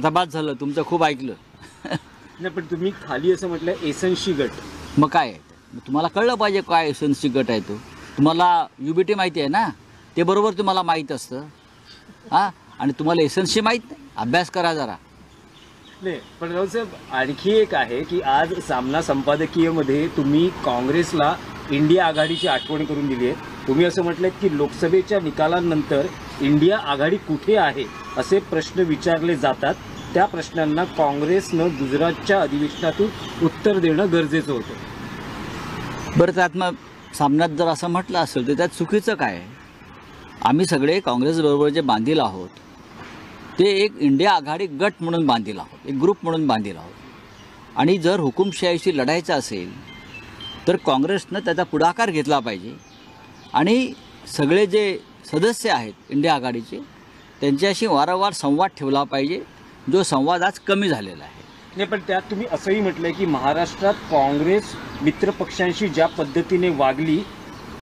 आता बाद झालं, तुमचं खूप ऐकलं. नाही, पण तुम्ही खाली असं म्हटलं एसएनसी गट. मग काय आहे? मग तुम्हाला कळलं पाहिजे काय एसएनसी गट आहे तो. तुम्हाला UBT माहिती आहे ना, ते बरोबर तुम्हाला माहीत असतं. हां, आणि तुम्हाला एसएनसी माहीत नाही. अभ्यास करा जरा. नाही, पण रावसाहेब आणखी एक आहे की आज सामना संपादकीयमध्ये तुम्ही काँग्रेसला इंडिया आघाडीची आठवण करून दिली आहे. तुम्ही असं म्हटलं की लोकसभेच्या निकालांनंतर इंडिया आघाडी कुठे आहे असे प्रश्न विचारले जातात. त्या प्रश्नांना काँग्रेसनं गुजरातच्या अधिवेशनातून उत्तर देणं गरजेचं होतं. बरं, त्यात मग सामन्यात जर असं म्हटलं असेल तर त्यात चुकीचं काय आहे? आम्ही सगळे काँग्रेसबरोबर जे बांधील आहोत ते एक इंडिया आघाडी गट म्हणून बांधील आहोत, एक ग्रुप म्हणून बांधील आहोत. आणि जर हुकुमशाहीशी लढायचं असेल तर काँग्रेसनं त्याचा पुढाकार घेतला पाहिजे आणि सगळे जे सदस्य आहेत इंडिया आघाडीचे त्यांच्याशी वारंवार संवाद ठेवला पाहिजे, जो संवाद आज कमी झालेला आहे. नाही, पण त्यात तुम्ही असंही म्हटलंय की महाराष्ट्रात काँग्रेस मित्रपक्षांशी ज्या पद्धतीने वागली